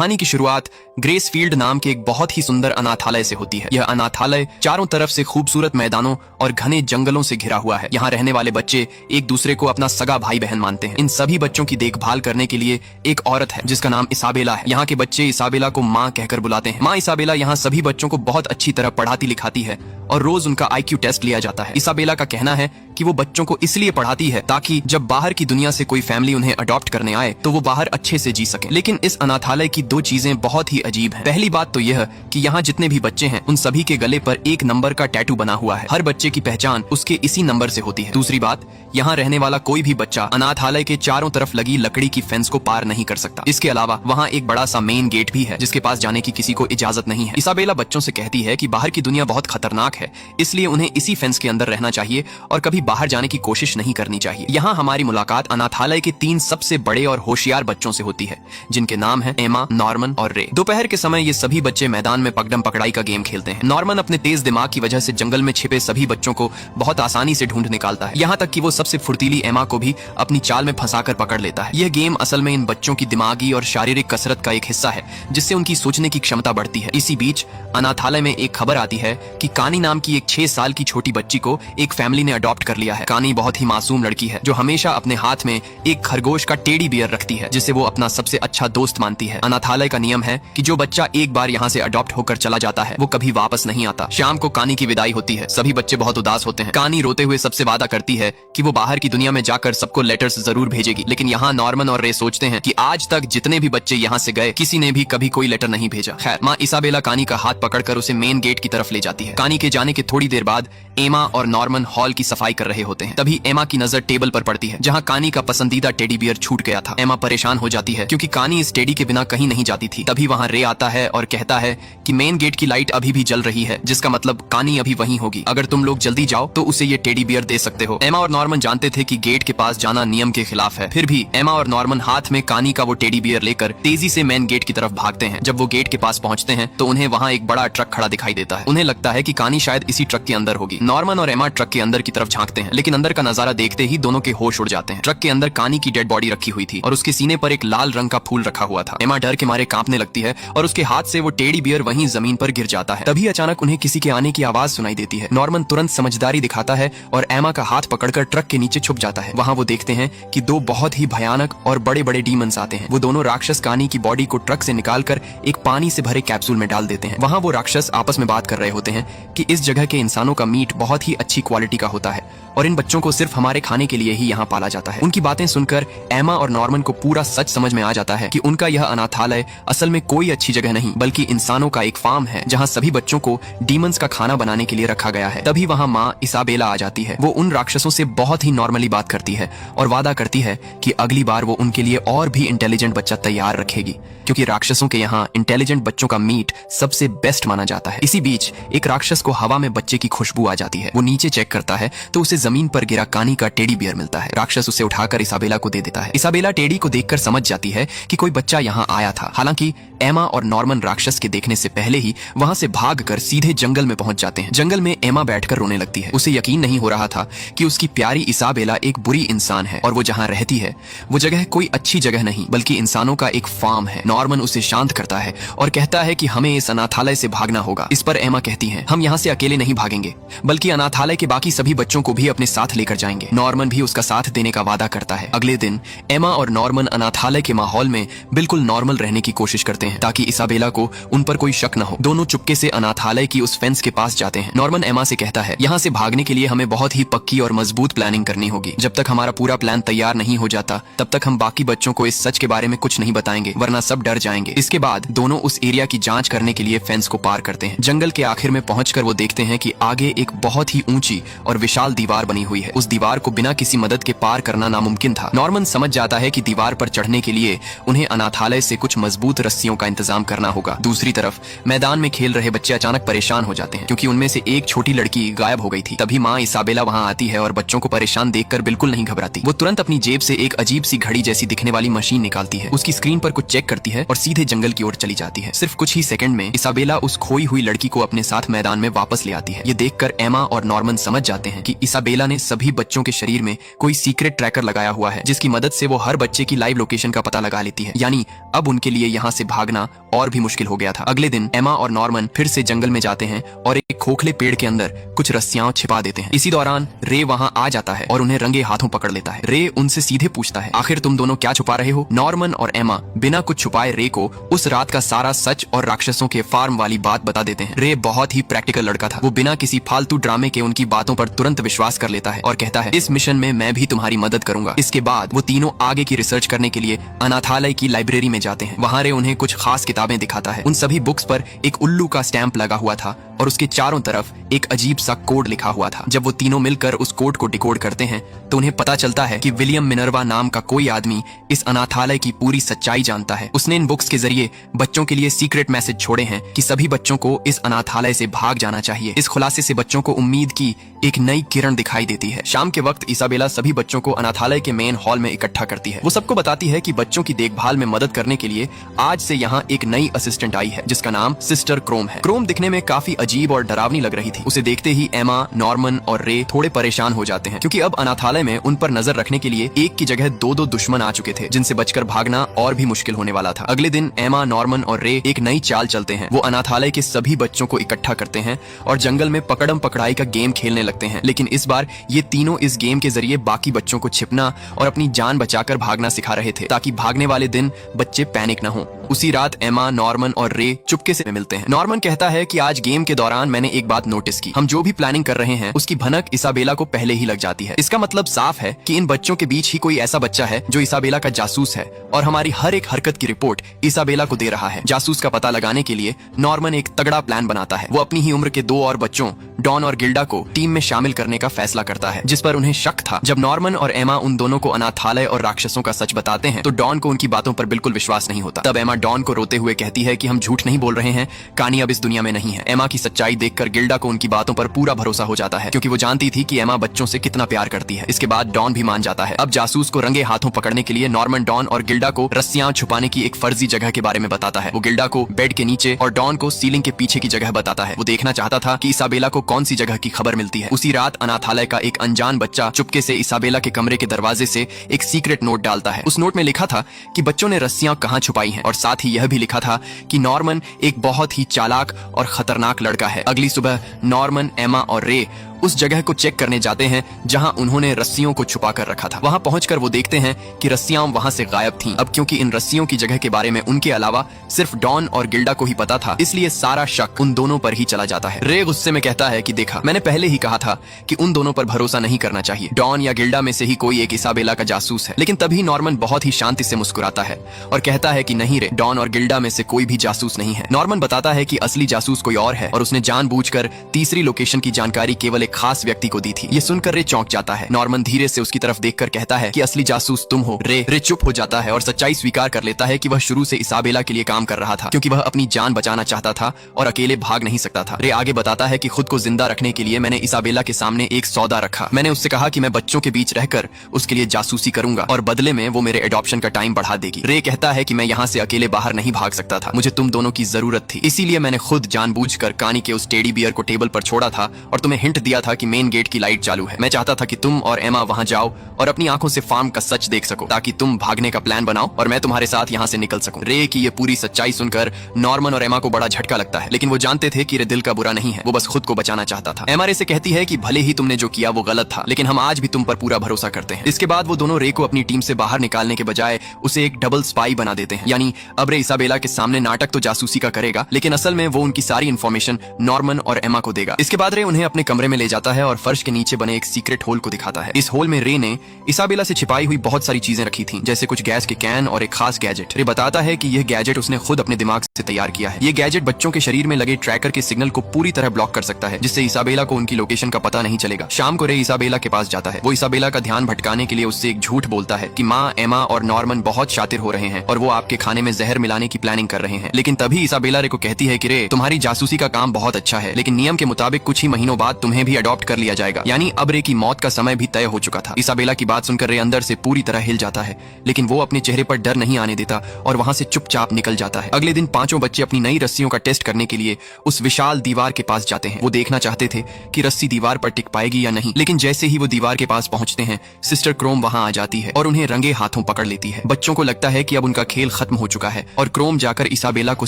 कहानी की शुरुआत ग्रेसफील्ड नाम के एक बहुत ही सुंदर अनाथालय से होती है। यह अनाथालय चारों तरफ से खूबसूरत मैदानों और घने जंगलों से घिरा हुआ है। यहाँ रहने वाले बच्चे एक दूसरे को अपना सगा भाई बहन मानते हैं। इन सभी बच्चों की देखभाल करने के लिए एक औरत है जिसका नाम इसाबेला है। यहाँ के बच्चे इसाबेला को माँ कहकर बुलाते हैं। माँ इसाबेला यहाँ सभी बच्चों को बहुत अच्छी तरह पढ़ाती लिखाती है और रोज उनका IQ टेस्ट लिया जाता है। इसाबेला का कहना है कि वो बच्चों को इसलिए पढ़ाती है ताकि जब बाहर की दुनिया से कोई फैमिली उन्हें अडॉप्ट करने आए तो वो बाहर अच्छे से जी सके। लेकिन इस अनाथालय की दो चीजें बहुत ही अजीब हैं। पहली बात तो यह कि यहाँ जितने भी बच्चे हैं उन सभी के गले पर एक नंबर का टैटू बना हुआ है। हर बच्चे की पहचान उसके इसी नंबर से होती है। दूसरी बात, यहाँ रहने वाला कोई भी बच्चा अनाथालय के चारों तरफ लगी लकड़ी की फेंस को पार नहीं कर सकता। इसके अलावा वहाँ एक बड़ा सा मेन गेट भी है जिसके पास जाने की किसी को इजाजत नहीं है। इसाबेला बच्चों से कहती है कि बाहर की दुनिया बहुत खतरनाक है, इसलिए उन्हें इसी फेंस के अंदर रहना चाहिए और कभी बाहर जाने की कोशिश नहीं करनी चाहिए। यहाँ हमारी मुलाकात अनाथालय के 3 सबसे बड़े और होशियार बच्चों से होती है जिनके नाम है एमा, नॉर्मन और रे। दोपहर के समय ये सभी बच्चे मैदान में पकड़म पकड़ाई का गेम खेलते हैं। नॉर्मन अपने तेज दिमाग की वजह से जंगल में छिपे सभी बच्चों को बहुत आसानी से ढूंढ निकालता है। यहाँ तक कि वो सबसे फुर्तीली एमा को भी अपनी चाल में फंसाकर पकड़ लेता है। यह गेम असल में इन बच्चों की दिमागी और शारीरिक कसरत का एक हिस्सा है जिससे उनकी सोचने की क्षमता बढ़ती है। इसी बीच अनाथालय में एक खबर आती है कि कानी नाम की एक 6 साल की छोटी बच्ची को एक फैमिली ने अडॉप्ट कर लिया है। कानी बहुत ही मासूम लड़की है जो हमेशा अपने हाथ में एक खरगोश का टेडी बियर रखती है जिसे वो अपना सबसे अच्छा दोस्त मानती है। अनाथालय का नियम है कि जो बच्चा एक बार यहाँ से अडॉप्ट होकर चला जाता है वो कभी वापस नहीं आता। शाम को कानी की विदाई होती है। सभी बच्चे बहुत उदास होते हैं। कानी रोते हुए सबसे वादा करती है कि वो बाहर की दुनिया में जाकर सबको लेटर्स जरूर भेजेगी। लेकिन यहाँ नॉर्मन और रे सोचते हैं कि आज तक जितने भी बच्चे यहाँ से गए किसी ने भी कभी कोई लेटर नहीं भेजा। खैर, माँ इसाबेला कानी का हाथ पकड़कर उसे मेन गेट की तरफ ले जाती है। कानी के जाने के थोड़ी देर बाद एमा और नॉर्मन हॉल की सफाई कर रहे होते हैं। तभी एमा की नजर टेबल पर पड़ती है जहाँ कानी का पसंदीदा टेडी बियर छूट गया था। एमा परेशान हो जाती है क्योंकि कानी इस टेडी के बिना कहीं नहीं जाती थी। तभी वहाँ रे आता है और कहता है कि मेन गेट की लाइट अभी भी जल रही है जिसका मतलब कानी अभी वहीं होगी। अगर तुम लोग जल्दी जाओ तो उसे ये टेडी बियर दे सकते हो। एमा और नॉर्मन जानते थे कि गेट के पास जाना नियम के खिलाफ है, फिर भी एमा और नॉर्मन हाथ में कानी का वो टेडी बियर लेकर तेजी से मेन गेट की तरफ भागते हैं। जब वो गेट के पास पहुंचते हैं तो उन्हें वहाँ एक बड़ा ट्रक खड़ा दिखाई देता है। उन्हें लगता है कि कानी शायद इसी ट्रक के अंदर होगी। नॉर्मन और एमा ट्रक के अंदर की तरफ झांकते हैं लेकिन अंदर का नजारा देखते ही दोनों के होश उड़ जाते हैं। ट्रक के अंदर कानी की डेड बॉडी रखी हुई थी और उसके सीने पर एक लाल रंग का फूल रखा हुआ था। एमा डर के मारे कांपने लगती है और उसके हाथ से वो टेडी बियर वहीं जमीन पर गिर जाता है। तभी अचानक उन्हें किसी के आने की आवाज सुनाई देती है। नॉर्मन तुरंत समझदारी दिखाता है और एमा का हाथ पकड़कर ट्रक के नीचे छुप जाता है। वहाँ वो देखते हैं कि 2 बहुत ही भयानक और बड़े बड़े डीमंस आते हैं। वो दोनों राक्षस कानी की बॉडी को ट्रक से निकालकर एक पानी से भरे कैप्सूल में डाल देते हैं। वहाँ वो राक्षस आपस में बात कर रहे होते हैं कि इस जगह के इंसानों का मीट बहुत ही अच्छी क्वालिटी का होता है और इन बच्चों को सिर्फ हमारे खाने के लिए ही यहाँ पाला जाता है। उनकी बातें सुनकर एमा और नॉर्मन को पूरा सच समझ में आ जाता है कि उनका यह अनाथालय असल में कोई अच्छी जगह नहीं बल्कि इंसानों का एक फार्म है जहाँ सभी बच्चों को डीमंस का खाना बनाने के लिए रखा गया है। तभी वहाँ माँ इसाबेला आ जाती है। वो उन राक्षसों से बहुत ही नॉर्मली बात करती है और वादा करती है कि अगली बार वो उनके लिए और भी इंटेलिजेंट बच्चा तैयार रखेगी क्योंकि राक्षसों के यहाँ इंटेलिजेंट बच्चों का मीट सबसे बेस्ट माना जाता है। इसी बीच एक राक्षस को हवा में बच्चे की खुशबू आ जाती है। वो नीचे चेक करता है तो उसे जमीन पर गिरा कानी का टेडी बियर मिलता है। राक्षस उसे उठाकर इसाबेला को दे देता है। इसाबेला टेडी को देखकर समझ जाती है कि कोई बच्चा यहाँ आया था। हालांकि एमा और नॉर्मन राक्षस के देखने से पहले ही वहां से भागकर सीधे जंगल में पहुंच जाते हैं। जंगल में एमा बैठकर रोने लगती है। उसे यकीन नहीं हो रहा था कि उसकी प्यारी इसाबेला एक बुरी इंसान है और वो जहाँ रहती है वो जगह कोई अच्छी जगह नहीं बल्कि इंसानों का एक फार्म है। नॉर्मन उसे शांत करता है और कहता है कि हमें इस अनाथालय से भागना होगा। इस पर एमा कहती है, हम यहाँ से अकेले नहीं भागेंगे बल्कि अनाथालय के बाकी सभी बच्चों को भी अपने साथ लेकर जाएंगे। नॉर्मन भी उसका साथ देने का वादा करता है। अगले दिन एमा और नॉर्मन अनाथालय के माहौल में बिल्कुल नॉर्मल रहने की कोशिश करते हैं ताकि इसाबेला को उन पर कोई शक न हो। दोनों चुपके से अनाथालय की उस फेंस के पास जाते हैं। नॉर्मन एमा से कहता है, यहाँ से भागने के लिए हमें बहुत ही पक्की और मजबूत प्लानिंग करनी होगी। जब तक हमारा पूरा प्लान तैयार नहीं हो जाता तब तक हम बाकी बच्चों को इस सच के बारे में कुछ नहीं बताएंगे वरना सब डर जाएंगे। इसके बाद दोनों उस एरिया की जांच करने के लिए फेंस को पार करते हैं। जंगल के आखिर में पहुंचकर वो देखते हैं कि आगे एक बहुत ही ऊंची और विशाल दीवार बनी हुई है। उस दीवार को बिना किसी मदद के पार करना नामुमकिन था। नॉर्मन समझ जाता है कि दीवार पर चढ़ने के लिए उन्हें अनाथालय से कुछ मजबूत रस्सियों का इंतजाम करना होगा। दूसरी तरफ मैदान में खेल रहे बच्चे अचानक परेशान हो जाते हैं क्योंकि उनमें से एक छोटी लड़की गायब हो गई थी। तभी माँ इसाबेला वहाँ आती है और बच्चों को परेशान देखकर बिल्कुल नहीं घबराती। वो तुरंत अपनी जेब से एक अजीब सी घड़ी जैसी दिखने वाली मशीन निकालती है, उसकी स्क्रीन पर कुछ चेक करती है और सीधे जंगल की ओर चली जाती है। सिर्फ कुछ ही सेकंड में इसाबेला उस खोई हुई लड़की को अपने साथ मैदान में वापस ले आती है। ये देखकर एमा और नॉर्मन समझ जाते हैं कि इसाबेला ने सभी बच्चों के शरीर में कोई सीक्रेट ट्रैकर लगाया हुआ है, जिसकी मदद से वो हर बच्चे की लाइव लोकेशन का पता लगा लेती है। यानी अब उनके लिए यहाँ से भागना और भी मुश्किल हो गया था। अगले दिन एमा और नॉर्मन फिर से जंगल में जाते हैं और एक खोखले पेड़ के अंदर कुछ रस्सियां छिपा देते हैं। इसी दौरान रे वहां आ जाता है और उन्हें रंगे हाथों पकड़ लेता है। रे उनसे सीधे पूछता है, आखिर तुम दोनों क्या छुपा रहे हो? नॉर्मन और एमा बिना कुछ छुपाए रे को उस रात का सारा सच और राक्षसों के फार्म वाली बात बता देते हैं। रे बहुत ही प्रैक्टिकल लड़का था। वो बिना किसी फालतू ड्रामे के उनकी बातों पर तुरंत विश्वास कर लेता है और कहता है, इस मिशन में मैं भी तुम्हारी मदद करूंगा। इसके बाद वो तीनों आगे की रिसर्च करने के लिए अनाथालय की लाइब्रेरी में जाते हैं। वहां रे उन्हें कुछ खास किताबें दिखाता है। उन सभी बुक्स पर एक उल्लू का स्टैंप लगा हुआ था और उसके चारों तरफ एक अजीब सा कोड लिखा हुआ था। जब वो तीनों मिलकर उस कोड को डिकोड करते हैं तो उन्हें पता चलता है कि विलियम मिनर्वा नाम का कोई आदमी इस अनाथालय की पूरी सच्चाई जानता है। उसने इन बुक्स के जरिए बच्चों के लिए सीक्रेट मैसेज छोड़े हैं कि सभी बच्चों को इस अनाथालय से भाग जाना चाहिए। इस खुलासे से बच्चों को उम्मीद की एक नई किरण दिखाई देती है। शाम के वक्त इसाबेला सभी बच्चों को अनाथालय के मेन हॉल में इकट्ठा करती है। वो सबको बताती है कि बच्चों की देखभाल में मदद करने के लिए आज से यहाँ एक नई असिस्टेंट आई है, जिसका नाम सिस्टर क्रोम है। क्रोम दिखने में काफी अजीब और डरावनी लग रही थी। उसे देखते ही एमा, नॉर्मन और रे थोड़े परेशान हो जाते हैं, क्योंकि अब अनाथालय में उन पर नजर रखने के लिए एक की जगह दो दुश्मन आ चुके थे, जिनसे बचकर भागना और भी मुश्किल होने वाला था। अगले दिन एमा, नॉर्मन और रे एक नई चाल चलते हैं। वो अनाथालय के सभी बच्चों को इकट्ठा करते हैं और जंगल में पकड़म पकड़ाई का गेम खेलने लगते हैं। लेकिन इस बार ये तीनों इस गेम के जरिए बाकी बच्चों को छिपना और अपनी जान बचाकर भागना सिखा रहे थे, ताकि भागने वाले दिन बच्चे पैनिक न हो। उसी रात एमा, नॉर्मन और रे चुपके से मिलते हैं। नॉर्मन कहता है कि आज गेम के दौरान मैंने एक बात नोटिस की। हम जो भी प्लानिंग कर रहे हैं उसकी भनक इसाबेला को पहले ही लग जाती है। इसका मतलब साफ है कि इन बच्चों के बीच ही कोई ऐसा बच्चा है जो इसाबेला का जासूस है और हमारी हर एक हरकत की रिपोर्ट इसाबेला को दे रहा है। जासूस का पता लगाने के लिए नॉर्मन एक तगड़ा प्लान बनाता है। वो अपनी ही उम्र के दो और बच्चों डॉन और गिल्डा को टीम में शामिल करने का फैसला करता है, जिस पर उन्हें शक था। जब नॉर्मन और एमा उन दोनों को अनाथालय और राक्षसों का सच बताते हैं तो डॉन को उनकी बातों पर बिल्कुल विश्वास नहीं होता। तब एमा डॉन को रोते हुए कहती है कि हम झूठ नहीं बोल रहे हैं, कानी अब इस दुनिया में नहीं है। एमा की सच्चाई देखकर गिल्डा को उनकी बातों पर पूरा भरोसा हो जाता है, क्योंकि वो जानती थी कि एमा बच्चों से कितना प्यार करती है। इसके बाद डॉन भी मान जाता है। अब जासूस को रंगे हाथों पकड़ने के लिए नॉर्मन डॉन और गिल्डा को रस्सियां छुपाने की एक फर्जी जगह के बारे में बताता है। वो गिल्डा को बेड के नीचे और डॉन को सीलिंग के पीछे की जगह बताता है। वो देखना चाहता था कि इसाबेला को कौन सी जगह की खबर मिलती है। उसी रात अनाथालय का एक अनजान बच्चा चुपके से इसाबेला के कमरे के दरवाजे से एक सीक्रेट नोट डालता है। उस नोट में लिखा था कि बच्चों ने रस्सियां कहां छुपाई हैं, और साथ ही यह भी लिखा था कि नॉर्मन एक बहुत ही चालाक और खतरनाक लड़का है। अगली सुबह नॉर्मन, एमा और रे उस जगह को चेक करने जाते हैं जहां उन्होंने रस्सियों को छुपा कर रखा था। वहां पहुंचकर वो देखते हैं कि रस्सियां वहां से गायब थीं। अब क्योंकि इन रस्सियों की जगह के बारे में उनके अलावा सिर्फ डॉन और गिल्डा को ही पता था, इसलिए सारा शक उन दोनों पर ही चला जाता है। रे गुस्से में कहता है कि देखा, मैंने पहले ही कहा था कि उन दोनों पर भरोसा नहीं करना चाहिए। डॉन या गिल्डा में से ही कोई एक इसाबेला का जासूस है। लेकिन तभी नॉर्मन बहुत ही शांति से मुस्कुराता है और कहता है कि नहीं रे, डॉन और गिल्डा में से कोई भी जासूस नहीं है। नॉर्मन बताता है कि असली जासूस कोई और है और उसने जानबूझकर तीसरी लोकेशन की जानकारी केवल एक खास व्यक्ति को दी थी। ये सुनकर रे चौंक जाता है। नॉर्मन धीरे से उसकी तरफ देखकर कहता है कि असली जासूस तुम हो। रे चुप हो जाता है और सच्चाई स्वीकार कर लेता है कि वह शुरू से इसाबेला के लिए काम कर रहा था, क्योंकि वह अपनी जान बचाना चाहता था और अकेले भाग नहीं सकता था। रे आगे बताता है कि खुद को जिंदा रखने के लिए मैंने इसाबेला के सामने एक सौदा रखा। मैंने उससे कहा कि मैं बच्चों के बीच रहकर उसके लिए जासूसी करूंगा और बदले में वो मेरे एडॉप्शन का टाइम बढ़ा देगी। रे कहता है कि मैं यहाँ से अकेले बाहर नहीं भाग सकता था, मुझे तुम दोनों की जरूरत थी, इसीलिए मैंने खुद जानबूझकर कानी के उस टेडी बियर को टेबल पर छोड़ा था और तुम्हें हिंट दिया था कि मेन गेट की लाइट चालू है। मैं चाहता था कि तुम और एमा वहां जाओ और अपनी आंखों से फार्म का सच देख सको, ताकि तुम भागने का प्लान बनाओ और मैं तुम्हारे साथ यहाँ से निकल सकूं। रे की ये पूरी सच्चाई सुनकर नॉर्मन और एमा को बड़ा झटका लगता है, लेकिन वो जानते थे कि रे दिल का बुरा नहीं है, वो बस खुद को बचाना चाहता था। एमा रे से कहती है कि भले ही तुमने जो किया वो गलत था, लेकिन हम आज भी तुम पर पूरा भरोसा करते हैं। इसके बाद वो दोनों रे को अपनी टीम से बाहर निकालने के बजाय उसे एक डबल स्पाई बना देते हैं। यानी अब रे इसाबेला के सामने नाटक तो जासूसी का करेगा, लेकिन असल में वो उनकी सारी इन्फॉर्मेशन नॉर्मन और एमा को देगा। इसके बाद रे उन्हें अपने कमरे में ले जाता है और फर्श के नीचे बने एक सीक्रेट होल को दिखाता है। इस होल में रे ने इसाबेला से छिपाई हुई बहुत सारी चीजें रखी थी, जैसे कुछ गैस के कैन और एक खास गैजेट। रे बताता है कि यह गैजेट उसने खुद अपने दिमाग से तैयार किया है। ये गैजेट बच्चों के शरीर में लगे ट्रैकर के सिग्नल को पूरी तरह ब्लॉक कर सकता है, जिससे इसाबेला को उनकी लोकेशन का पता नहीं चलेगा। शाम को रे इसाबेला के पास जाता है। वो इसाबेला का ध्यान भटकाने के लिए उससे एक झूठ बोलता है कि माँ, एमा और नॉर्मन बहुत शातिर हो रहे हैं और वो आपके खाने में जहर मिलाने की प्लानिंग कर रहे हैं। लेकिन तभी इसाबेला रे को कहती है कि रे, तुम्हारी जासूसी का काम बहुत अच्छा है, लेकिन नियम के मुताबिक कुछ ही महीनों बाद तुम्हें भी भी अडॉप्ट कर लिया जाएगा। यानी अब रे की मौत का समय भी तय हो चुका था। इसाबेला की बात सुनकर रे अंदर से पूरी तरह हिल जाता है, लेकिन वो अपने चेहरे पर डर नहीं आने देता और वहां से चुपचाप निकल जाता है। अगले दिन पांचों बच्चे अपनी नई रस्सियों का टेस्ट करने के लिए उस विशाल दीवार के पास जाते हैं। वो देखना चाहते थे कि रस्सी दीवार पर टिक पाएगी या नहीं, लेकिन जैसे ही वो दीवार के पास पहुंचते हैं, सिस्टर क्रोम वहां आ जाती है और उन्हें रंगे हाथों पकड़ लेती है। बच्चों को लगता है कि अब उनका खेल खत्म हो चुका है और क्रोम जाकर इसाबेला को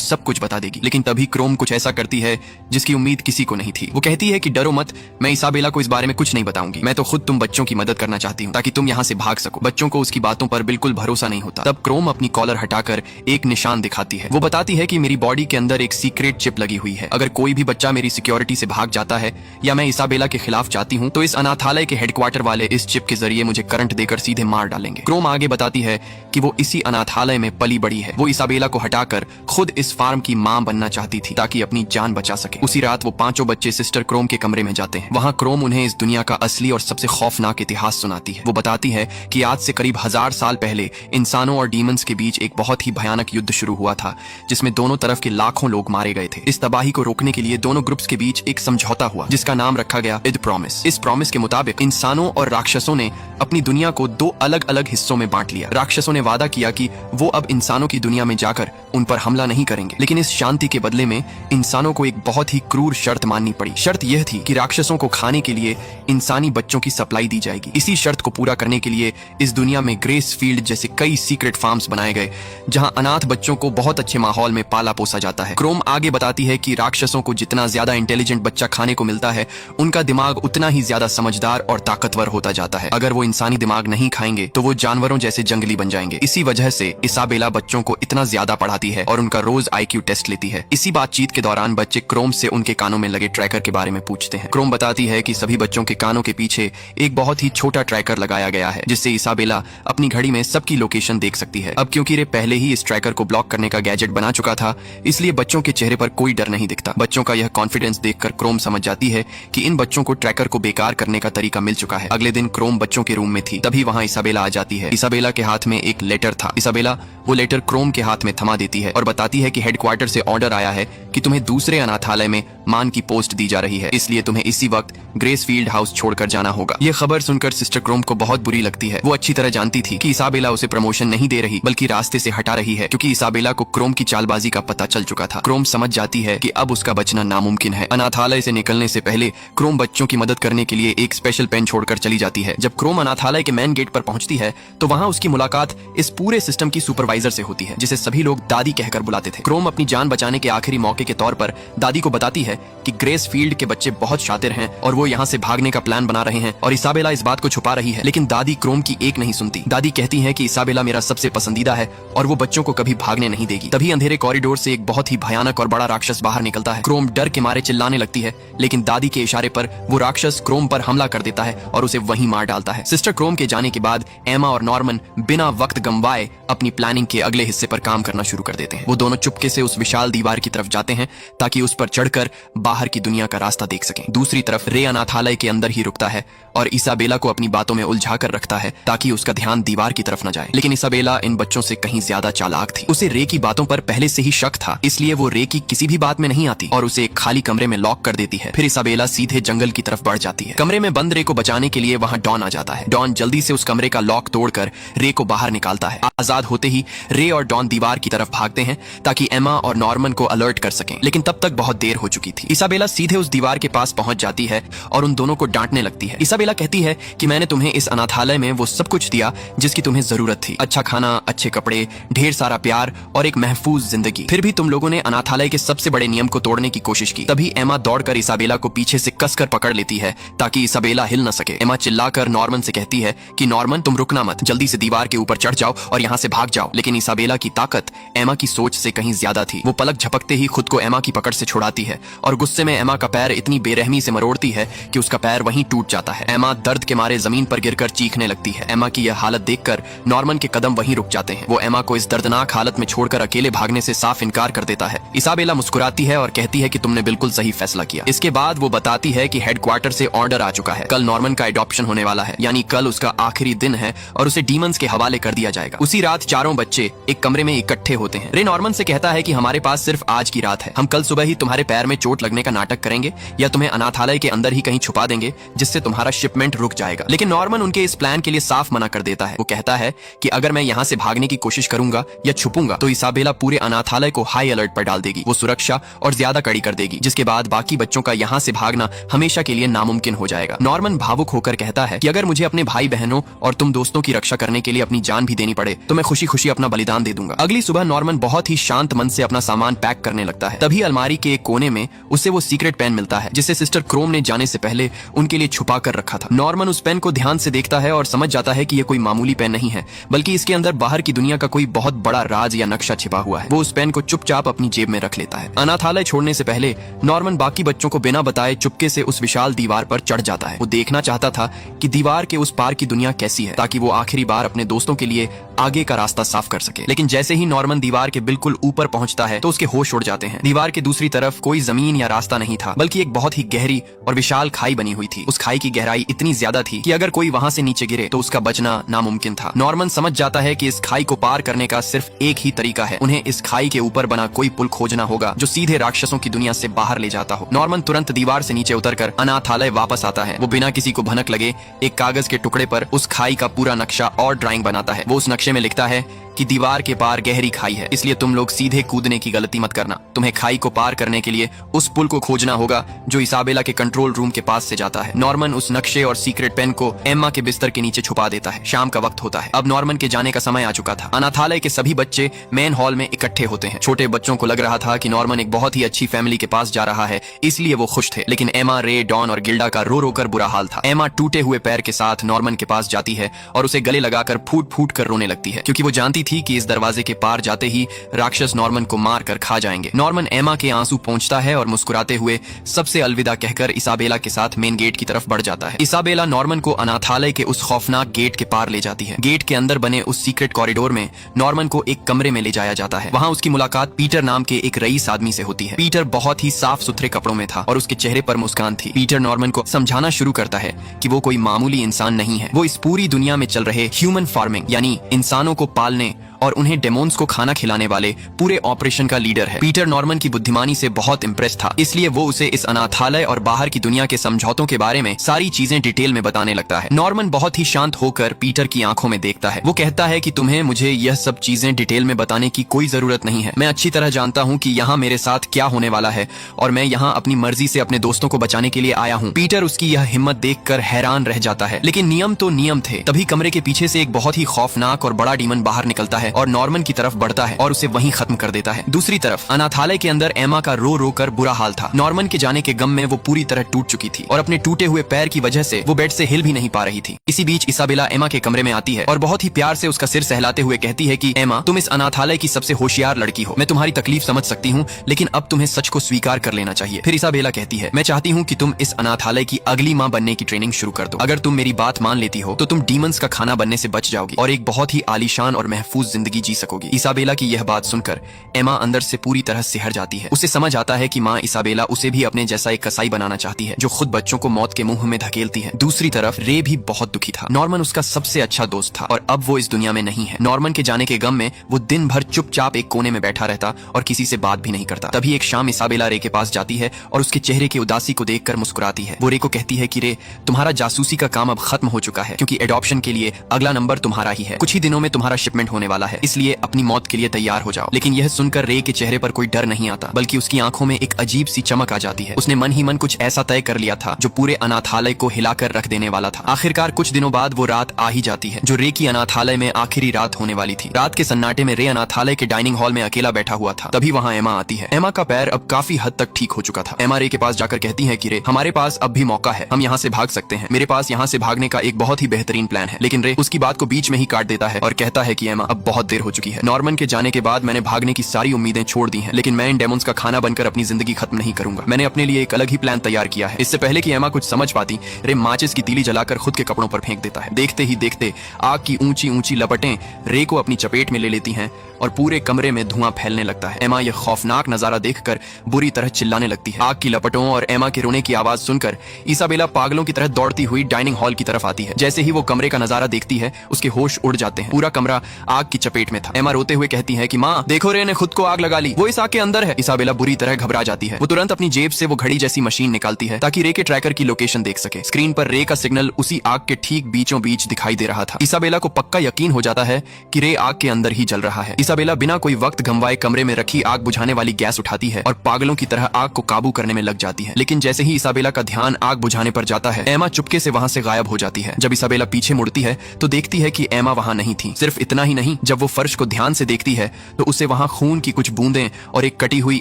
सब कुछ बता देगी। लेकिन तभी क्रोम कुछ ऐसा करती है जिसकी उम्मीद किसी को नहीं थी। वो कहती है कि डरो मत, मैं इसाबेला को इस बारे में कुछ नहीं बताऊंगी। मैं तो खुद तुम बच्चों की मदद करना चाहती हूँ ताकि तुम यहाँ से भाग सको। बच्चों को उसकी बातों पर बिल्कुल भरोसा नहीं होता। तब क्रोम अपनी कॉलर हटाकर एक निशान दिखाती है। वो बताती है कि मेरी बॉडी के अंदर एक सीक्रेट चिप लगी हुई है। अगर कोई भी बच्चा मेरी सिक्योरिटी से भाग जाता है या मैं इसाबेला के खिलाफ जाती हूँ तो इस अनाथालय के हेडक्वार्टर वाले इस चिप के जरिए मुझे करंट देकर सीधे मार डालेंगे। क्रोम आगे बताती है कि वो इसी अनाथालय में पली बड़ी है। वो इसाबेला को हटाकर खुद इस फार्म की मां बनना चाहती थी ताकि अपनी जान बचा सके। उसी रात वो पांचों बच्चे सिस्टर क्रोम के कमरे में जाते हैं। वहां क्रोम उन्हें इस दुनिया का असली और सबसे खौफनाक इतिहास सुनाती है। वो बताती है कि आज से करीब 1000 साल पहले इंसानों और डीमंस के बीच एक बहुत ही भयानक युद्ध शुरू हुआ था, जिसमें दोनों तरफ के लाखों लोग मारे गए थे। इस तबाही को रोकने के लिए दोनों ग्रुप्स के बीच एक समझौता हुआ जिसका नाम रखा गया इद प्रॉमिस। इस प्रॉमिस के मुताबिक इंसानों और राक्षसों ने अपनी दुनिया को 2 अलग अलग हिस्सों में बांट लिया। राक्षसों ने वादा किया कि वो अब इंसानों की दुनिया में जाकर उन पर हमला नहीं करेंगे, लेकिन इस शांति के बदले में इंसानों को एक बहुत ही क्रूर शर्त माननी पड़ी। शर्त यह थी कि राक्षसों को खाने के लिए इंसानी बच्चों की सप्लाई दी जाएगी। इसी शर्त को पूरा करने के लिए इस दुनिया में ग्रेस फील्ड जैसे कई सीक्रेट फार्म्स बनाए गए जहां अनाथ बच्चों को बहुत अच्छे माहौल में पाला पोसा जाता है। क्रोम आगे बताती है कि राक्षसों को जितना ज्यादा इंटेलिजेंट बच्चा खाने को मिलता है, उनका दिमाग उतना ही ज्यादा समझदार और ताकतवर होता जाता है। अगर वो इंसानी दिमाग नहीं खाएंगे तो वो जानवरों जैसे जंगली बन जाएंगे। इसी वजह से इसाबेला बच्चों को इतना ज्यादा पढ़ाती है और उनका रोज IQ टेस्ट लेती है। इसी बातचीत के दौरान बच्चे क्रोम से उनके कानों में लगे ट्रैकर के बारे में पूछते हैं। क्रोम बताती है कि सभी बच्चों के कानों के पीछे एक बहुत ही छोटा ट्रैकर लगाया गया है जिससे इसाबेला अपनी घड़ी में सबकी लोकेशन देख सकती है। अब क्योंकि रे पहले ही इस ट्रैकर को ब्लॉक करने का गैजेट बना चुका था, इसलिए बच्चों के चेहरे पर कोई डर नहीं दिखता। बच्चों का यह कॉन्फिडेंस देखकर क्रोम समझ जाती है कि इन बच्चों को ट्रैकर को बेकार करने का तरीका मिल चुका है। अगले दिन क्रोम बच्चों के रूम में थी, तभी वहां इसाबेला आ जाती है। इसाबेला के हाथ में एक लेटर था। इसाबेला वो लेटर क्रोम के हाथ में थमा देती है और बताती है कि हेडक्वार्टर से ऑर्डर आया है कि तुम्हें दूसरे अनाथालय में मान की पोस्ट दी जा रही है, इसलिए तुम्हें इसी वक्त ग्रेसफील्ड हाउस छोड़कर जाना होगा। ये खबर सुनकर सिस्टर क्रोम को बहुत बुरी लगती है। वो अच्छी तरह जानती थी कि इसाबेला उसे प्रमोशन नहीं दे रही बल्कि रास्ते से हटा रही है, क्योंकि इसाबेला को क्रोम की चालबाजी का पता चल चुका था। क्रोम समझ जाती है कि अब उसका बचना नामुमकिन है। अनाथालय से निकलने से पहले क्रोम बच्चों की मदद करने के लिए एक स्पेशल पेन छोड़कर चली जाती है। जब क्रोम अनाथालय के मेन गेट पर पहुंचती है तो वहां उसकी मुलाकात इस पूरे सिस्टम की सुपरवाइजर से होती है, जिसे सभी लोग दादी कहकर बुलाते थे। क्रोम अपनी जान बचाने के आखिरी मौके के तौर पर दादी को बताती है कि ग्रेस फील्ड के बच्चे बहुत शातिर हैं और वो यहाँ से भागने का प्लान बना रहे हैं और इसाबेला इस बात को छुपा रही है। लेकिन दादी क्रोम की एक नहीं सुनती। दादी कहती है कि इसाबेला मेरा सबसे पसंदीदा है और वो बच्चों को कभी भागने नहीं देगी। तभी अंधेरे कॉरिडोर से एक बहुत ही भयानक और बड़ा राक्षस बाहर निकलता है। क्रोम डर के मारे चिल्लाने लगती है, लेकिन दादी के इशारे पर वो राक्षस क्रोम पर हमला कर देता है और उसे वहीं मार डालता है। सिस्टर क्रोम के जाने के बाद एमा और नॉर्मन बिना वक्त गंवाए अपनी प्लानिंग के अगले हिस्से पर काम करना शुरू कर देते हैं। वो दोनों चुपके से उस विशाल दीवार की तरफ जाते हैं ताकि उस पर चढ़कर बाहर की दुनिया का रास्ता देख सकें। दूसरी तरफ रे अनाथालय के अंदर ही रुकता है और इसाबेला को अपनी बातों में उलझा कर रखता है ताकि उसका ध्यान दीवार की तरफ न जाए। लेकिन इसाबेला इन बच्चों से कहीं ज्यादा चालाक थी। उसे रे की बातों पर पहले से ही शक था, इसलिए वो रे की किसी भी बात में नहीं आती और उसे एक खाली कमरे में लॉक कर देती है। फिर इसाबेला सीधे जंगल की तरफ बढ़ जाती है। कमरे में बंद रे को बचाने के लिए वहां डॉन आ जाता है। डॉन जल्दी से उस कमरे का लॉक तोड़कर रे को बाहर निकालता है। आजाद होते ही रे और डॉन दीवार की तरफ भागते हैं ताकि एमा और नॉर्मन को अलर्ट कर सकें, लेकिन तब तक बहुत देर हो चुकी थी। इसाबेला सीधे उस दीवार के पास पहुंच जाती है और उन दोनों को डांटने लगती है। इसाबेला कहती है कि मैंने तुम्हें इस अनाथालय में वो सब कुछ दिया जिसकी तुम्हें जरूरत थी, अच्छा खाना, अच्छे कपड़े, ढेर सारा प्यार और एक महफूज जिंदगी। फिर भी तुम लोगों ने अनाथालय के सबसे बड़े नियम को तोड़ने की कोशिश की। तभी एमा दौड़कर इसाबेला को पीछे से कसकर पकड़ लेती है ताकि इसाबेला हिल न सके। एमा चिल्लाकर नॉर्मन से कहती है कि नॉर्मन तुम रुकना मत, जल्दी से दीवार के ऊपर चढ़ जाओ और यहाँ से भाग जाओ। लेकिन इसाबेला की ताकत एमा की सोच से कहीं ज्यादा थी। वो पलक झपकते ही खुद को एमा की पकड़ से छुड़ाती है और गुस्से में एमा का पैर इतनी बेरहमी से मरोड़ती है कि उसका पैर वहीं टूट जाता है। एमा दर्द के मारे जमीन पर गिरकर चीखने लगती है। एमा की यह हालत देखकर नॉर्मन के कदम वहीं रुक जाते हैं। वो एमा को इस दर्दनाक हालत में छोड़कर अकेले भागने से साफ इनकार कर देता है। इसाबेला मुस्कुराती है और कहती है कि तुमने बिल्कुल सही फैसला किया। इसके बाद वो बताती है कि हेडक्वार्टर से ऑर्डर आ चुका है। कल नॉर्मन का एडॉप्शन होने वाला है, यानी कल उसका आखिरी दिन है और उसे डीमंस के हवाले कर दिया जाएगा। उसी रात चारों बच्चे एक कमरे में इकट्ठे होते हैं। रे नॉर्मन से कहता है कि हमारे पास सिर्फ आज की रात है। हम कल सुबह ही तुम्हारे पैर में चोट लगने का नाटक करेंगे या तुम्हें अनाथालय के अंदर ही कहीं छुपा देंगे जिससे तुम्हारा शिपमेंट रुक जाएगा। लेकिन नॉर्मन उनके इस प्लान के लिए साफ मना कर देता है। वो कहता है कि अगर मैं यहाँ से भागने की कोशिश करूंगा या छुपूंगा तो इसाबेला पूरे अनाथालय को हाई अलर्ट पर डाल देगी। वो सुरक्षा और ज्यादा कड़ी कर देगी, जिसके बाद बाकी बच्चों का यहाँ से भागना हमेशा के लिए नामुमकिन हो जाएगा। नॉर्मन भावुक होकर कहता है कि अगर मुझे अपने भाई बहनों और तुम दोस्तों की रक्षा करने के लिए अपनी जान भी देनी पड़े तो मैं खुशी खुशी अपना बलिदान दे दूंगा। अगली सुबह नॉर्मन बहुत ही शांत मन से अपना सामान पैक करने लगता है। तभी अलमारी के एक कोने में उसे वो सीक्रेट पेन मिलता है जिसे सिस्टर क्रोम ने जाने से पहले उनके लिए छुपा कर रखा था। नॉर्मन उस पेन को ध्यान से देखता है और समझ जाता है कि यह कोई मामूली पेन नहीं है, बल्कि इसके अंदर बाहर की दुनिया का कोई बहुत बड़ा राज या नक्शा छिपा हुआ है। वो उस पेन को चुपचाप अपनी जेब में रख लेता है। अनाथालय छोड़ने से पहले नॉर्मन बाकी बच्चों को बिना बताए चुपके से उस विशाल दीवार पर चढ़ जाता है। वो देखना चाहता था कि दीवार के उस पार की दुनिया कैसी है, ताकि वो आखिरी बार अपने दोस्तों के लिए आगे का रास्ता साफ कर सके। लेकिन जैसे ही नॉर्मन दीवार के बिल्कुल ऊपर पहुंचता है तो उसके होश उड़ जाते हैं। दीवार के दूसरी तरफ कोई जमीन या रास्ता नहीं था, बल्कि एक बहुत ही गहरी और विशाल खाई बनी हुई थी। उस खाई की गहराई इतनी ज्यादा थी कि अगर कोई वहां से नीचे गिरे तो उसका बचना नामुमकिन था। नॉर्मन समझ जाता है कि इस खाई को पार करने का सिर्फ एक ही तरीका है, उन्हें इस खाई के ऊपर बना कोई पुल खोजना होगा जो सीधे राक्षसों की दुनिया से बाहर ले जाता हो। नॉर्मन तुरंत दीवार से नीचे उतरकर अनाथालय वापस आता है। वो बिना किसी को भनक लगे एक कागज के टुकड़े पर उस खाई का पूरा नक्शा और ड्राइंग बनाता है। वो उस नक्शे में लिखता है कि दीवार के पार गहरी खाई है, इसलिए तुम लोग सीधे कूदने की गलती मत करना। तुम्हें खाई को पार करने के लिए उस पुल को खोजना होगा जो इसाबेला के कंट्रोल रूम के पास से जाता है। नॉर्मन उस नक्शे और सीक्रेट पेन को एम्मा के बिस्तर के नीचे छुपा देता है। शाम का वक्त होता है। अब नॉर्मन के जाने का समय आ चुका था। अनाथालय के सभी बच्चे मेन हॉल में इकट्ठे होते हैं। छोटे बच्चों को लग रहा था कि नॉर्मन एक बहुत ही अच्छी फैमिली के पास जा रहा है, इसलिए वो खुश थे। लेकिन एम्मा, रे, डॉन और गिल्डा का रो रो कर बुरा हाल था। एम्मा टूटे हुए पैर के साथ नॉर्मन के पास जाती है और उसे गले लगाकर फूट फूट कर रोने लगती है, क्योंकि वो जानती थी कि इस दरवाजे के पार जाते ही राक्षस नॉर्मन को मार कर खा जाएंगे। नॉर्मन एम्मा के आंसू पोंछता है और मुस्कुराते हुए सबसे अलविदा कहकर इसाबेला के साथ मेन गेट की तरफ बढ़ जाता है। इसाबेला नॉर्मन को अनाथालय के उस खौफनाक गेट के पार ले जाती है। गेट के अंदर बने उस सीक्रेट कॉरिडोर में नॉर्मन को एक कमरे में ले जाया जाता है। वहां उसकी मुलाकात पीटर नाम के एक रईस आदमी से होती है। पीटर बहुत ही साफ सुथरे कपड़ों में था और उसके चेहरे पर मुस्कान थी। पीटर नॉर्मन को समझाना शुरू करता है कि वो कोई मामूली इंसान नहीं है। वो इस पूरी दुनिया में चल रहे ह्यूमन फार्मिंग यानी इंसानों को पालने और उन्हें डेमोन्स को खाना खिलाने वाले पूरे ऑपरेशन का लीडर है। पीटर नॉर्मन की बुद्धिमानी से बहुत इम्प्रेस था, इसलिए वो उसे इस अनाथालय और बाहर की दुनिया के समझौतों के बारे में सारी चीजें डिटेल में बताने लगता है। नॉर्मन बहुत ही शांत होकर पीटर की आंखों में देखता है। वो कहता है कि तुम्हें मुझे यह सब चीजें डिटेल में बताने की कोई जरूरत नहीं है। मैं अच्छी तरह जानता हूँ कि यहाँ मेरे साथ क्या होने वाला है और मैं यहाँ अपनी मर्जी से अपने दोस्तों को बचाने के लिए आया हूँ। पीटर उसकी यह हिम्मत देखकर हैरान रह जाता है, लेकिन नियम तो नियम थे। तभी कमरे के पीछे से एक बहुत ही खौफनाक और बड़ा डीमन बाहर निकलता है और नॉर्मन की तरफ बढ़ता है और उसे वहीं खत्म कर देता है। दूसरी तरफ अनाथालय के अंदर एम्मा का रो रो कर बुरा हाल था। नॉर्मन के जाने के गम में वो पूरी तरह टूट चुकी थी और अपने टूटे हुए पैर की वजह से वो बेड से हिल भी नहीं पा रही थी। इसी बीच इसाबेला एम्मा के कमरे में आती है और बहुत ही प्यार से उसका सिर सहलाते हुए कहती है कि एम्मा, तुम इस अनाथालय की सबसे होशियार लड़की हो। मैं तुम्हारी तकलीफ समझ सकती हूँ, लेकिन अब तुम्हें सच को स्वीकार कर लेना चाहिए। फिर इसाबेला कहती है, मैं चाहती हूँ कि तुम इस अनाथालय की अगली माँ बनने की ट्रेनिंग शुरू कर दो। अगर तुम मेरी बात मान लेती हो तो तुम डीमंस का खाना बनने से बच जाओगी और एक बहुत ही आलीशान और महफूज जिंदगी जी सकोगी। इसाबेला की यह बात सुनकर एम्मा अंदर से पूरी तरह सिहर जाती है। उसे समझ आता है कि माँ इसाबेला उसे भी अपने जैसा एक कसाई बनाना चाहती है जो खुद बच्चों को मौत के मुंह में धकेलती है। दूसरी तरफ रे भी बहुत दुखी था। नॉर्मन उसका सबसे अच्छा दोस्त था और अब वो इस दुनिया में नहीं है। नॉर्मन के जाने के गम में वो दिन भर चुपचाप एक कोने में बैठा रहता और किसी से बात भी नहीं करता। तभी एक शाम इसाबेला रे के पास जाती है और उसके चेहरे की उदासी को देखकर मुस्कुराती है। वो रे को कहती है कि रे, तुम्हारा जासूसी का काम अब खत्म हो चुका है, क्योंकि एडॉप्शन के लिए अगला नंबर तुम्हारा ही है। कुछ ही दिनों में तुम्हारा शिपमेंट होने वाला है, इसलिए अपनी मौत के लिए तैयार हो जाओ। लेकिन यह सुनकर रे के चेहरे पर कोई डर नहीं आता, बल्कि उसकी आंखों में एक अजीब सी चमक आ जाती है। उसने मन ही मन कुछ ऐसा तय कर लिया था जो पूरे अनाथालय को हिलाकर रख देने वाला था। आखिरकार कुछ दिनों बाद वो रात आ ही जाती है जो रे की अनाथालय में आखिरी रात होने वाली थी। रात के सन्नाटे में रे अनाथालय के डाइनिंग हॉल में अकेला बैठा हुआ था। तभी वहाँ एम्मा आती है। एम्मा का पैर अब काफी हद तक ठीक हो चुका था। एम्मा रे के पास जाकर कहती है कि रे, हमारे पास अब भी मौका है, हम यहाँ से भाग सकते हैं। मेरे पास यहाँ से भागने का एक बहुत ही बेहतरीन प्लान है। लेकिन रे उसकी बात को बीच में ही काट देता है और कहता है कि एम्मा, अब बहुत देर हो चुकी है। नॉर्मन के जाने के बाद मैंने भागने की सारी उम्मीदें छोड़ दी हैं, लेकिन मैं इन डेमोन्स का खाना बनकर अपनी जिंदगी खत्म नहीं करूंगा। मैंने अपने लिए एक अलग ही प्लान तैयार किया है। इससे पहले कि एम्मा कुछ समझ पाती, रे माचिस की तीली जलाकर खुद के कपड़ों पर फेंक देता है। देखते ही देखते आग की ऊंची ऊंची लपटें रे को अपनी चपेट में ले लेती हैं और पूरे कमरे में धुआं फैलने लगता है। एमा यह खौफनाक नजारा देखकर बुरी तरह चिल्लाने लगती है। आग की लपटों और एमा के रोने की आवाज सुनकर इसाबेला पागलों की तरह दौड़ती हुई डाइनिंग हॉल की तरफ आती है। जैसे ही वो कमरे का नजारा देखती है उसके होश उड़ जाते हैं। पूरा कमरा आग की चपेट में था। एमा रोते हुए कहती है कि माँ देखो, रे ने खुद को आग लगा ली, वो इस आग के अंदर है। इसाबेला बुरी तरह घबरा जाती है। वो तुरंत अपनी जेब से वो घड़ी जैसी मशीन निकालती है ताकि रे के ट्रैकर की लोकेशन देख सके। स्क्रीन पर रे का सिग्नल उसी आग के ठीक बीचों बीच दिखाई दे रहा था। इसाबेला को पक्का यकीन हो जाता है कि रे आग के अंदर ही जल रहा है। इसाबेला बिना कोई वक्त गंवाए कमरे में रखी आग बुझाने वाली गैस उठाती है और पागलों की तरह आग को काबू करने में लग जाती है। लेकिन जैसे ही इसाबेला का ध्यान आग बुझाने पर जाता है, एमा चुपके से वहां से गायब हो जाती है। जब इसाबेला पीछे मुड़ती है तो देखती है कि एमा वहां नहीं थी। सिर्फ इतना ही नहीं, जब वो फर्श को ध्यान से देखती है तो उसे वहां खून की कुछ बूंदें और एक कटी हुई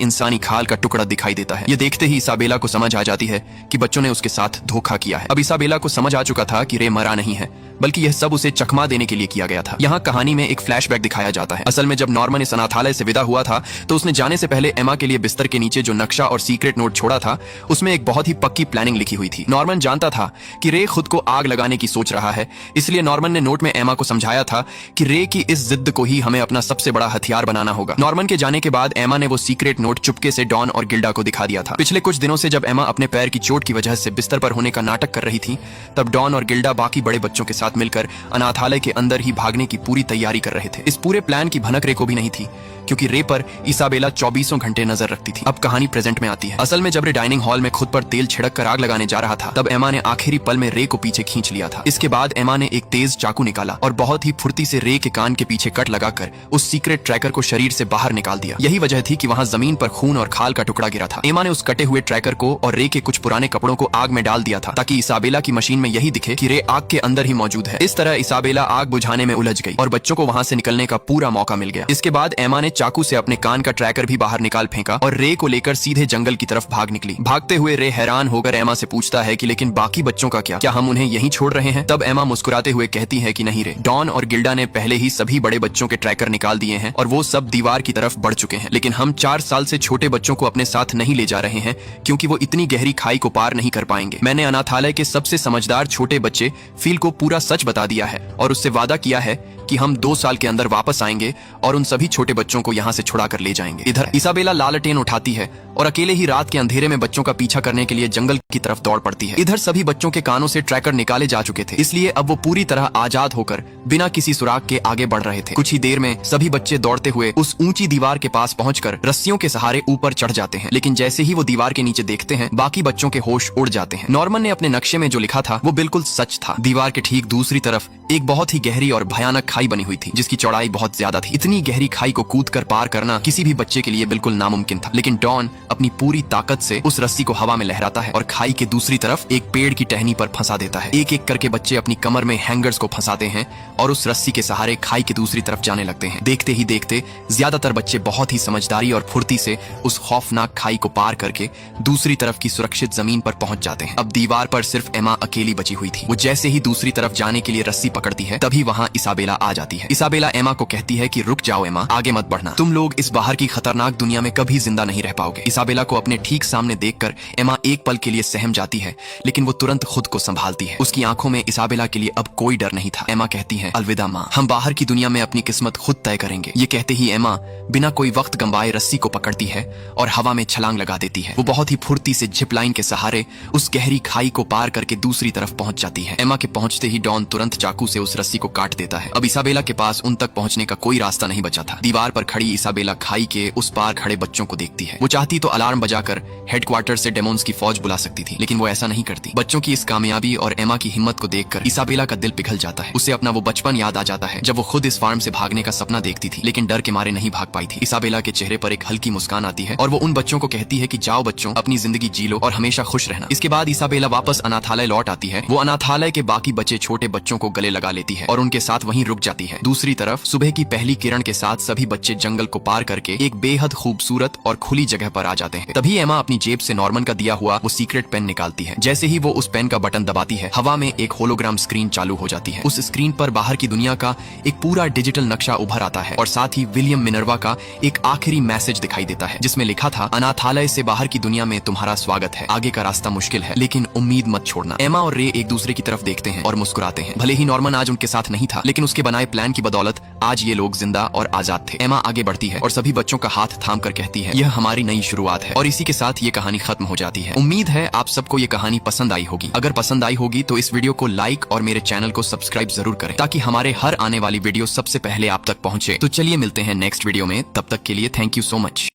इंसानी खाल का टुकड़ा दिखाई देता है। ये देखते ही इसाबेला को समझ आ जाती है कि बच्चों ने उसके साथ धोखा किया है। अब इसाबेला को समझ आ चुका था कि रे मरा नहीं है, बल्कि यह सब उसे चकमा देने के लिए किया गया था। यहाँ कहानी में एक फ्लैशबैक दिखाया जाता है। असल में जब नॉर्मन इस अनाथालय से विदा हुआ था तो उसने जाने से पहले एमा के लिए बिस्तर के नीचे जो नक्शा और सीक्रेट नोट छोड़ा था उसमें एक बहुत ही पक्की प्लानिंग लिखी हुई थी। नॉर्मन जानता था कि रे खुद को आग लगाने की सोच रहा है, इसलिए नॉर्मन ने नोट में एमा को समझाया था कि रे की इस जिद को ही हमें अपना सबसे बड़ा हथियार बनाना होगा। नॉर्मन के जाने के बाद एमा ने वो सीक्रेट नोट चुपके से डॉन और गिल्डा को दिखा दिया था। पिछले कुछ दिनों से जब एमा अपने पैर की चोट की वजह से बिस्तर पर होने का नाटक कर रही थी, तब डॉन और गिल्डा बाकी बड़े बच्चों के साथ मिलकर अनाथालय के अंदर ही भागने की पूरी तैयारी कर रहे थे। इस पूरे प्लान की भनक रे को भी नहीं थी, क्योंकि रे पर इसाबेला 24 घंटे नजर रखती थी। अब कहानी प्रेजेंट में आती है। असल में जब रे डाइनिंग हॉल में खुद पर तेल छिड़क कर आग लगाने जा रहा था, तब एमा ने आखिरी पल में रे को पीछे खींच लिया था। इसके बाद एमा ने एक तेज चाकू निकाला और बहुत ही फुर्ती से रे के कान के पीछे कट लगाकर उस सीक्रेट ट्रैकर को शरीर से बाहर निकाल दिया। यही वजह थी कि वहां जमीन पर खून और खाल का टुकड़ा गिरा था। एमा ने उस कटे हुए ट्रैकर को और रे के कुछ पुराने कपड़ों को आग में डाल दिया था ताकि इसाबेला की मशीन में यही दिखे कि रे आग के अंदर ही मौजूद है। इस तरह इसाबेला आग बुझाने में उलझ गई और बच्चों को वहां से निकलने का पूरा मौका मिल गया। इसके बाद एमा ने चाकू से अपने कान का ट्रैकर भी बाहर निकाल फेंका और रे को लेकर सीधे जंगल की तरफ भाग निकली। भागते हुए रे हैरान होकर एमा से पूछता है कि लेकिन बाकी बच्चों का क्या हम उन्हें यहीं छोड़ रहे हैं? तब एमा मुस्कुराते हुए कहती है कि नहीं रे, डॉन और गिल्डा ने पहले ही सभी बड़े बच्चों के ट्रैकर निकाल दिए हैं और वो सब दीवार की तरफ बढ़ चुके हैं। लेकिन हम 4 साल से छोटे बच्चों को अपने साथ नहीं ले जा रहे हैं, क्योंकि वो इतनी गहरी खाई को पार नहीं कर पाएंगे। मैंने अनाथालय के सबसे समझदार छोटे बच्चे फील को पूरा सच बता दिया है और उससे वादा किया है कि हम 2 साल के अंदर वापस आएंगे और उन सभी छोटे बच्चों को यहाँ से छुड़ा कर ले जाएंगे। इधर इसाबेला लालटेन उठाती है और अकेले ही रात के अंधेरे में बच्चों का पीछा करने के लिए जंगल की तरफ दौड़ पड़ती है। इधर सभी बच्चों के कानों से ट्रैकर निकाले जा चुके थे, इसलिए अब वो पूरी तरह आजाद होकर बिना किसी सुराग के आगे बढ़ रहे थे। कुछ ही देर में सभी बच्चे दौड़ते हुए उस ऊंची दीवार के पास पहुंचकर रस्सियों के सहारे ऊपर चढ़ जाते हैं। लेकिन जैसे ही वो दीवार के नीचे देखते हैं, बाकी बच्चों के होश उड़ जाते हैं। नॉर्मन ने अपने नक्शे में जो लिखा था वो बिल्कुल सच था। दीवार के ठीक दूसरी तरफ एक बहुत ही गहरी और भयानक खाई बनी हुई थी, जिसकी चौड़ाई बहुत ज्यादा थी। इतनी गहरी खाई को कूदकर पार करना किसी भी बच्चे के लिए बिल्कुल नामुमकिन था। लेकिन डॉन अपनी पूरी ताकत से उस रस्सी को हवा में लहराता है और खाई के दूसरी तरफ एक पेड़ की टहनी पर फंसा देता है। एक एक करके बच्चे अपनी कमर में हैंगर्स को फंसाते हैं और उस रस्सी के सहारे खाई की दूसरी तरफ जाने लगते हैं। देखते ही देखते ज्यादातर बच्चे बहुत ही समझदारी और फुर्ती से उस खौफनाक खाई को पार करके दूसरी तरफ की सुरक्षित जमीन पर पहुंच जाते हैं। अब दीवार पर सिर्फ एमा अकेली बची हुई थी। वो जैसे ही दूसरी तरफ जाने के लिए रस्सी पकड़ती है, तभी वहां इसाबेला आ जाती है। इसाबेला एमा को कहती है कि रुक जाओ एमा, आगे मत बढ़ना, तुम लोग इस बाहर की खतरनाक दुनिया में कभी जिंदा नहीं रह पाओगे। इसाबेला को अपने ठीक सामने देखकर एमा एक पल के लिए सहम जाती है, लेकिन वो तुरंत खुद को संभालती है। उसकी आंखों में इसाबेला के लिए अब कोई डर नहीं था। एमा कहती है, अलविदा माँ, हम बाहर की दुनिया में अपनी किस्मत खुद तय करेंगे। ये कहते ही एमा बिना कोई वक्त गंवाए रस्सी को पकड़ती है और हवा में छलांग लगा देती है। वो बहुत ही फुर्ती से जिप लाइन के सहारे उस गहरी खाई को पार करके दूसरी तरफ पहुंच जाती है। एमा के पहुंचते ही डॉन तुरंत चाकू से उस रस्सी को काट देता है। अब इसाबेला के पास उन तक पहुंचने का कोई रास्ता नहीं बचा था। दीवार पर खड़ी इसाबेला खाई के उस पार खड़े बच्चों को देखती है। वो चाहती तो अलार्म बजाकर हेडक्वार्टर से डेमोन्स की फौज बुला सकती थी, लेकिन वो ऐसा नहीं करती। बच्चों की इस कामयाबी और एमा की हिम्मत को देखकर इसाबेला का दिल पिघल जाता है। उसे अपना वो बचपन याद आ जाता है जब वो खुद इस फार्म से भागने का सपना देखती थी, लेकिन डर के मारे नहीं भाग पाई थी। इसाबेला के चेहरे पर एक हल्की मुस्कान आती है और वो उन बच्चों को कहती है कि जाओ बच्चों, अपनी जिंदगी जी लो और हमेशा खुश रहना। इसके बाद इसाबेला वापस अनाथालय लौट आती है। वो अनाथालय के बाकी बचे छोटे बच्चों को गले लगा लेती है और उनके साथ वहीं रुक जाती है। दूसरी तरफ सुबह की पहली किरण के साथ सभी बच्चे जंगल को पार करके एक बेहद खूबसूरत और खुली जगह पर आ जाते हैं। तभी एमा अपनी जेब से नॉर्मन का दिया हुआ वो सीक्रेट पेन निकालती है। जैसे ही वो उस पेन का बटन दबाती है, हवा में एक होलोग्राम स्क्रीन चालू हो जाती है। उस स्क्रीन पर बाहर की दुनिया का एक पूरा डिजिटल नक्शा उभर आता है और साथ ही विलियम मिनर्वा का एक आखिरी मैसेज दिखाई देता है, जिसमें लिखा था, अनाथालय से बाहर की दुनिया में तुम्हारा स्वागत है। आगे का रास्ता मुश्किल है, लेकिन उम्मीद मत छोड़ना। एमा और रे एक दूसरे की तरफ देखते हैं और मुस्कुराते हैं। भले ही नॉर्मन आज उनके साथ नहीं था, लेकिन उसके बनाए प्लान की बदौलत आज ये लोग जिंदा और आजाद थे। एमा आगे बढ़ती है और सभी बच्चों का हाथ थाम कर कहती है, यह हमारी नई शुरुआत है। और इसी के साथ ये कहानी खत्म हो जाती है। उम्मीद है आप सबको ये कहानी पसंद आई होगी। अगर पसंद आई होगी तो इस वीडियो को लाइक और मेरे चैनल को सब्सक्राइब जरूर करें, ताकि हमारे हर आने वाली वीडियो सबसे पहले आप तक पहुंचे। तो चलिए मिलते हैं नेक्स्ट वीडियो में, तब तक के लिए थैंक यू सो मच।